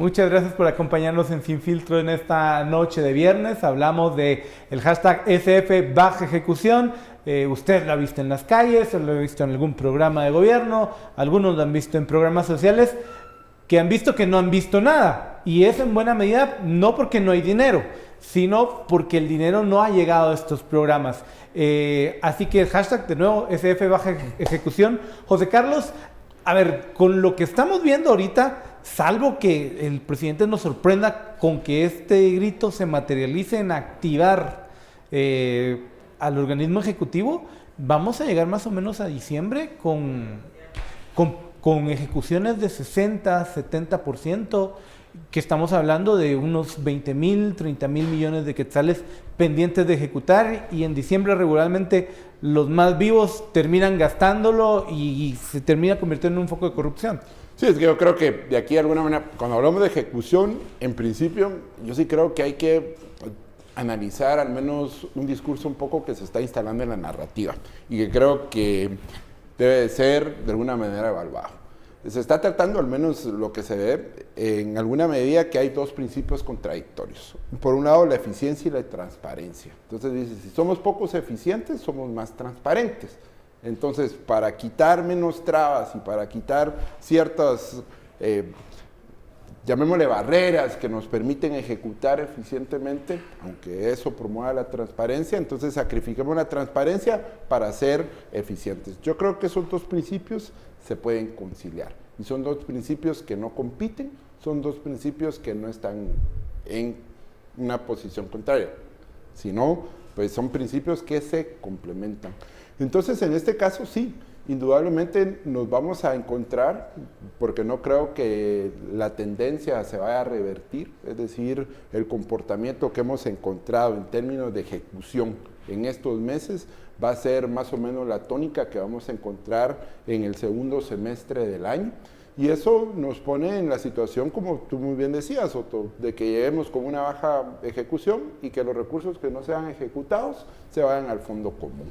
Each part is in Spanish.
Muchas gracias por acompañarnos en Sin Filtro en esta noche de viernes. Hablamos de el hashtag SF Baja Ejecución. Usted lo ha visto en las calles, lo ha visto en algún programa de gobierno, algunos lo han visto en programas sociales, que han visto que no han visto nada. Y es en buena medida no porque no hay dinero, sino porque el dinero no ha llegado a estos programas. Así que el hashtag de nuevo SF Baja Ejecución. José Carlos, a ver, con lo que estamos viendo ahorita, salvo que el presidente nos sorprenda con que este grito se materialice en activar al organismo ejecutivo, vamos a llegar más o menos a diciembre con ejecuciones de 60, 70%, que estamos hablando de unos 20,000, 30,000 millones de quetzales pendientes de ejecutar, y en diciembre regularmente los más vivos terminan gastándolo y se termina convirtiendo en un foco de corrupción. Sí, es que yo creo que de aquí de alguna manera, cuando hablamos de ejecución, en principio, yo sí creo que hay que analizar al menos un discurso un poco que se está instalando en la narrativa y que creo que debe de ser de alguna manera evaluado. Se está tratando, al menos lo que se ve, en alguna medida que hay dos principios contradictorios. Por un lado, la eficiencia y la transparencia. Entonces dice, si somos pocos eficientes, somos más transparentes. Entonces, para quitar menos trabas y para quitar ciertas, llamémosle barreras que nos permiten ejecutar eficientemente, aunque eso promueva la transparencia, entonces sacrifiquemos la transparencia para ser eficientes. Yo creo que esos dos principios se pueden conciliar. Y son dos principios que no compiten, son dos principios que no están en una posición contraria, sino pues son principios que se complementan. Entonces, en este caso sí, indudablemente nos vamos a encontrar, porque no creo que la tendencia se vaya a revertir, es decir, el comportamiento que hemos encontrado en términos de ejecución en estos meses va a ser más o menos la tónica que vamos a encontrar en el segundo semestre del año. Y eso nos pone en la situación, como tú muy bien decías, Otto, de que lleguemos con una baja ejecución y que los recursos que no sean ejecutados se vayan al fondo común.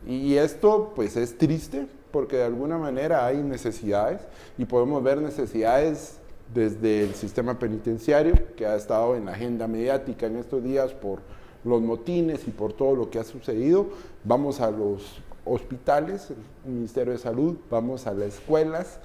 Y esto pues es triste porque de alguna manera hay necesidades y podemos ver necesidades desde el sistema penitenciario, que ha estado en la agenda mediática en estos días por los motines y por todo lo que ha sucedido. Vamos a los hospitales, el Ministerio de Salud, vamos a las escuelas.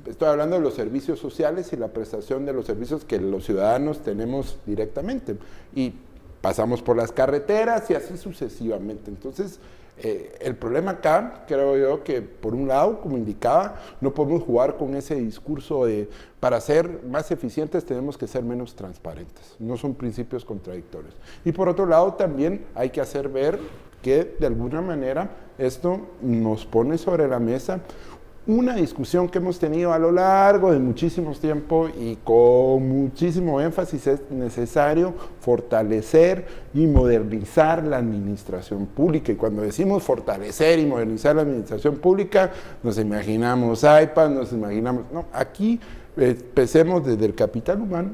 Estoy hablando de los servicios sociales y la prestación de los servicios que los ciudadanos tenemos directamente. Y pasamos por las carreteras y así sucesivamente. Entonces, el problema acá, creo yo, que por un lado, como indicaba, no podemos jugar con ese discurso de para ser más eficientes tenemos que ser menos transparentes. No son principios contradictorios. Y por otro lado, también hay que hacer ver que de alguna manera esto nos pone sobre la mesa una discusión que hemos tenido a lo largo de muchísimo tiempo y con muchísimo énfasis. Es necesario fortalecer y modernizar la administración pública. Y cuando decimos fortalecer y modernizar la administración pública, nos imaginamos iPad, nos imaginamos... No, aquí empecemos desde el capital humano,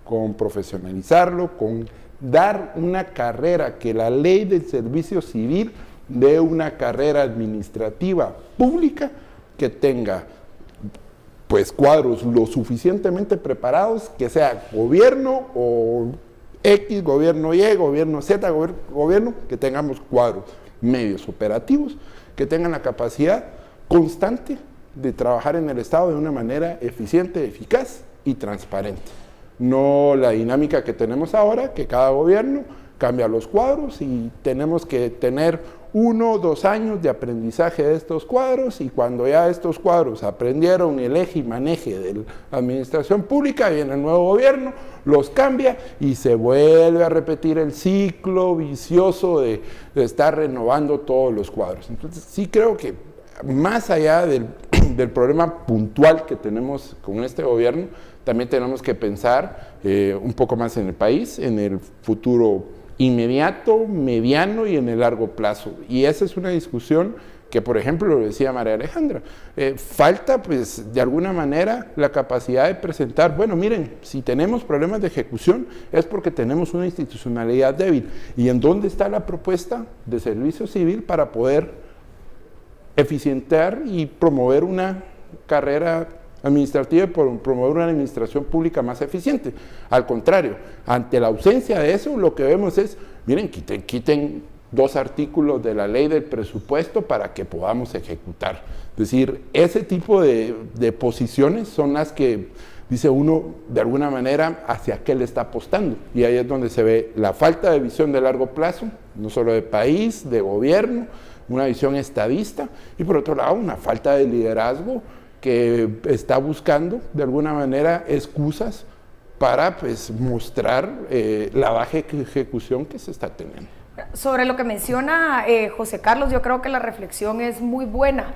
con profesionalizarlo, con dar una carrera, que la ley del servicio civil dé una carrera administrativa pública que tenga pues cuadros lo suficientemente preparados, que sea gobierno o X, gobierno Y, gobierno Z, gobierno, que tengamos cuadros medios operativos, que tengan la capacidad constante de trabajar en el Estado de una manera eficiente, eficaz y transparente. No la dinámica que tenemos ahora, que cada gobierno cambia los cuadros y tenemos que tener 1 o 2 años de aprendizaje de estos cuadros, y cuando ya estos cuadros aprendieron el eje y maneje de la administración pública, viene el nuevo gobierno, los cambia y se vuelve a repetir el ciclo vicioso de estar renovando todos los cuadros. Entonces sí creo que más allá del problema puntual que tenemos con este gobierno, también tenemos que pensar un poco más en el país, en el futuro inmediato, mediano y en el largo plazo. Y esa es una discusión que, por ejemplo, lo decía María Alejandra, falta pues de alguna manera la capacidad de presentar, bueno, miren, si tenemos problemas de ejecución es porque tenemos una institucionalidad débil. ¿Y en dónde está la propuesta de servicio civil para poder eficientar y promover una carrera administrativa y por promover una administración pública más eficiente. Al contrario, ante la ausencia de eso, lo que vemos es, miren, quiten 2 artículos de la ley del presupuesto para que podamos ejecutar. Es decir, ese tipo de posiciones son las que dice uno, de alguna manera, hacia qué le está apostando. Y ahí es donde se ve la falta de visión de largo plazo, no solo de país, de gobierno, una visión estadista, y por otro lado, una falta de liderazgo que está buscando, de alguna manera, excusas para pues, mostrar la baja ejecución que se está teniendo. Sobre lo que menciona José Carlos, yo creo que la reflexión es muy buena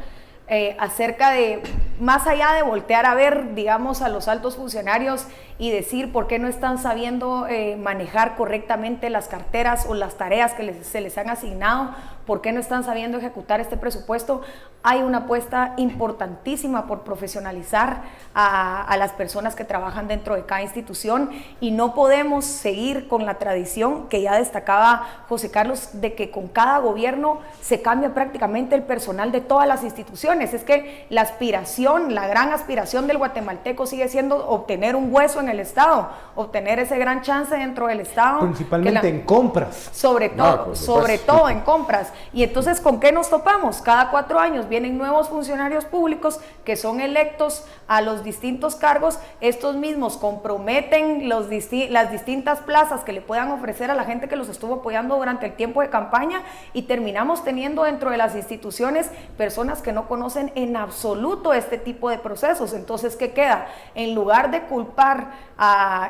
acerca de, más allá de voltear a ver, digamos, a los altos funcionarios y decir por qué no están sabiendo manejar correctamente las carteras o las tareas que se les han asignado, por qué no están sabiendo ejecutar este presupuesto. Hay una apuesta importantísima por profesionalizar a las personas que trabajan dentro de cada institución, y no podemos seguir con la tradición que ya destacaba José Carlos, de que con cada gobierno se cambia prácticamente el personal de todas las instituciones. Es que la aspiración, la gran aspiración del guatemalteco sigue siendo obtener un hueso en el Estado, obtener ese gran chance dentro del Estado. Principalmente en compras. Sobre todo en compras. Y entonces, ¿con qué nos topamos? Cada 4 años vienen nuevos funcionarios públicos que son electos a los distintos cargos. Estos mismos comprometen las distintas plazas que le puedan ofrecer a la gente que los estuvo apoyando durante el tiempo de campaña, y terminamos teniendo dentro de las instituciones personas que no conocen en absoluto este tipo de procesos. Entonces, ¿qué queda? En lugar de culpar,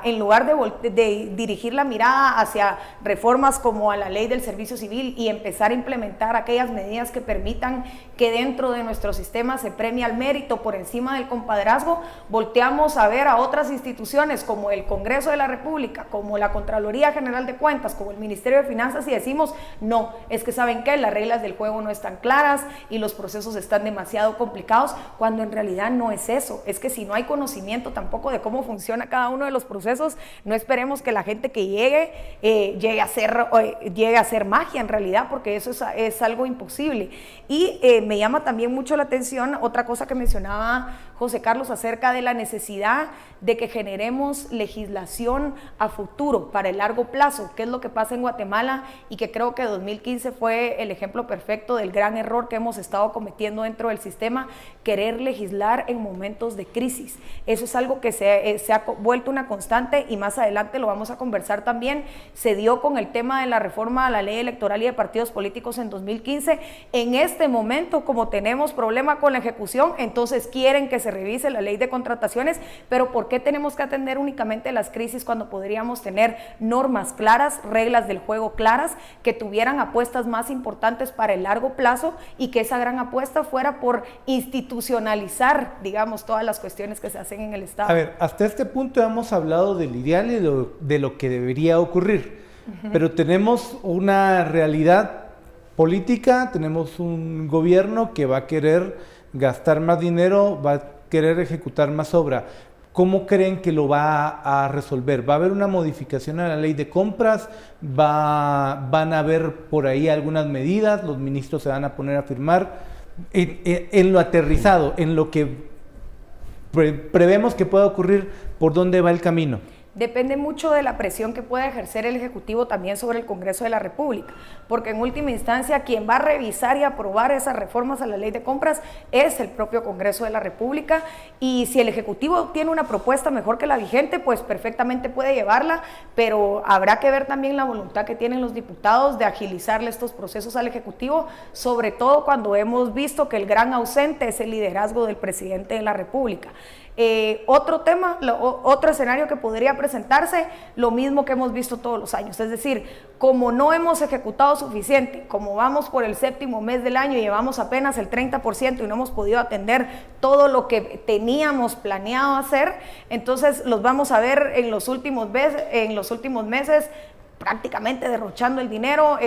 en lugar de dirigir la mirada hacia reformas como a la ley del servicio civil y empezar a implementar aquellas medidas que permitan que dentro de nuestro sistema se premie al mérito por encima del compadrazgo, volteamos a ver a otras instituciones como el Congreso de la República, como la Contraloría General de Cuentas, como el Ministerio de Finanzas, y decimos, no, es que ¿saben qué? Las reglas del juego no están claras y los procesos están demasiado complicados, cuando en realidad no es eso. Es que si no hay conocimiento tampoco de cómo funciona cada uno de los procesos, no esperemos que la gente que llegue a hacer magia en realidad, porque eso es algo imposible. Y me llama también mucho la atención otra cosa que mencionaba José Carlos acerca de la necesidad de que generemos legislación a futuro, para el largo plazo, que es lo que pasa en Guatemala, y que creo que 2015 fue el ejemplo perfecto del gran error que hemos estado cometiendo dentro del sistema, querer legislar en momentos de crisis. Eso es algo que se ha vuelto una constante, y más adelante lo vamos a conversar también. Se dio con el tema de la reforma a la ley electoral y de partidos políticos en 2015. En este momento, como tenemos problema con la ejecución, entonces quieren que se revise la ley de contrataciones, pero ¿por qué tenemos que atender únicamente las crisis cuando podríamos tener normas claras, reglas del juego claras, que tuvieran apuestas más importantes para el largo plazo, y que esa gran apuesta fuera por institucionalizar, digamos, todas las cuestiones que se hacen en el Estado? A ver, hasta este punto hemos hablado del ideal y de lo que debería ocurrir, pero tenemos una realidad política, tenemos un gobierno que va a querer gastar más dinero, va a querer ejecutar más obra. ¿Cómo creen que lo va a resolver? ¿Va a haber una modificación a la ley de compras? ¿Van a haber por ahí algunas medidas? ¿Los ministros se van a poner a firmar? En lo aterrizado, en lo que prevemos que pueda ocurrir, ¿por dónde va el camino? Depende mucho de la presión que pueda ejercer el Ejecutivo también sobre el Congreso de la República, porque en última instancia quien va a revisar y aprobar esas reformas a la ley de compras es el propio Congreso de la República, y si el Ejecutivo tiene una propuesta mejor que la vigente, pues perfectamente puede llevarla, pero habrá que ver también la voluntad que tienen los diputados de agilizarle estos procesos al Ejecutivo, sobre todo cuando hemos visto que el gran ausente es el liderazgo del presidente de la República. Otro tema, otro escenario que podría presentarse, lo mismo que hemos visto todos los años, es decir, como no hemos ejecutado suficiente, como vamos por el 7º mes del año y llevamos apenas el 30% y no hemos podido atender todo lo que teníamos planeado hacer, entonces los vamos a ver en los últimos meses prácticamente derrochando el dinero,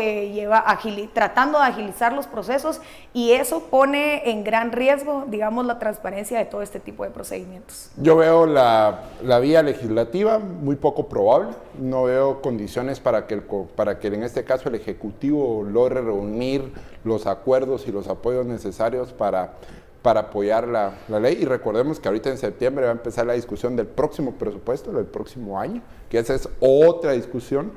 tratando de agilizar los procesos, y eso pone en gran riesgo, digamos, la transparencia de todo este tipo de procedimientos. Yo veo la vía legislativa muy poco probable, no veo condiciones para que en este caso el Ejecutivo logre reunir los acuerdos y los apoyos necesarios para apoyar la ley. Y recordemos que ahorita en septiembre va a empezar la discusión del próximo presupuesto, del próximo año, que esa es otra discusión.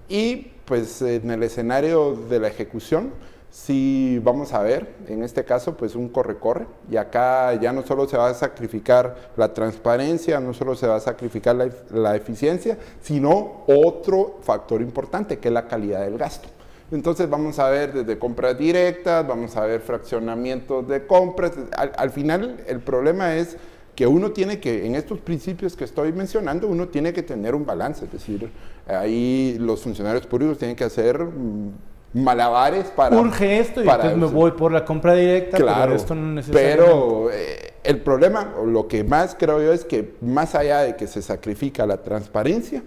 Y pues en el escenario de la ejecución, sí vamos a ver, en este caso, pues un corre-corre. Y acá ya no solo se va a sacrificar la transparencia, no solo se va a sacrificar la eficiencia, sino otro factor importante, que es la calidad del gasto. Entonces vamos a ver desde compras directas, vamos a ver fraccionamientos de compras. Al final el problema es que uno tiene que, en estos principios que estoy mencionando, uno tiene que tener un balance. Es decir, ahí los funcionarios públicos tienen que hacer malabares para... Urge esto y entonces me voy por la compra directa, claro, pero esto no necesariamente. Pero el problema, o lo que más creo yo, es que más allá de que se sacrifica la transparencia,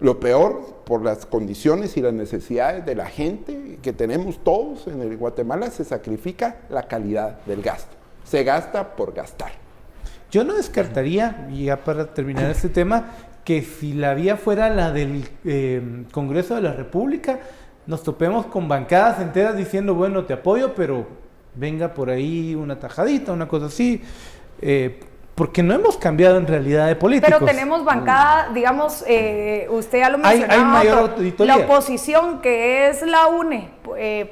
lo peor, por las condiciones y las necesidades de la gente que tenemos todos en el Guatemala, se sacrifica la calidad del gasto. Se gasta por gastar. Yo no descartaría, y ya para terminar este tema, que si la vía fuera la del Congreso de la República, nos topemos con bancadas enteras diciendo, bueno, te apoyo, pero venga por ahí una tajadita, una cosa así, porque no hemos cambiado en realidad de políticos. Pero tenemos bancada, digamos, usted ya lo mencionaba, hay mayor auditoría. La oposición, que es la UNE,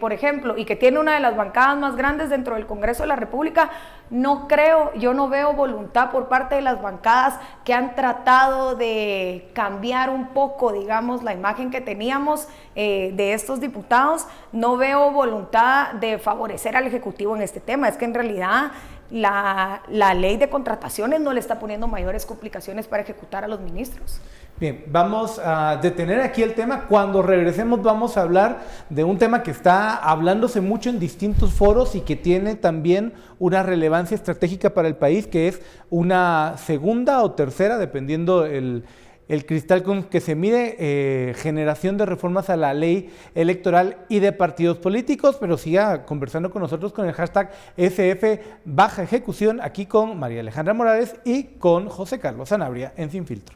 por ejemplo, y que tiene una de las bancadas más grandes dentro del Congreso de la República, yo no veo voluntad por parte de las bancadas que han tratado de cambiar un poco, digamos, la imagen que teníamos de estos diputados. No veo voluntad de favorecer al Ejecutivo en este tema. Es que en realidad la ley de contrataciones no le está poniendo mayores complicaciones para ejecutar a los ministros. Bien, vamos a detener aquí el tema. Cuando regresemos vamos a hablar de un tema que está hablándose mucho en distintos foros y que tiene también una relevancia estratégica para el país, que es una segunda o tercera, dependiendo el cristal con que se mide, generación de reformas a la ley electoral y de partidos políticos. Pero siga conversando con nosotros con el hashtag SF Baja Ejecución, aquí con María Alejandra Morales y con José Carlos Sanabria en Sin Filtro.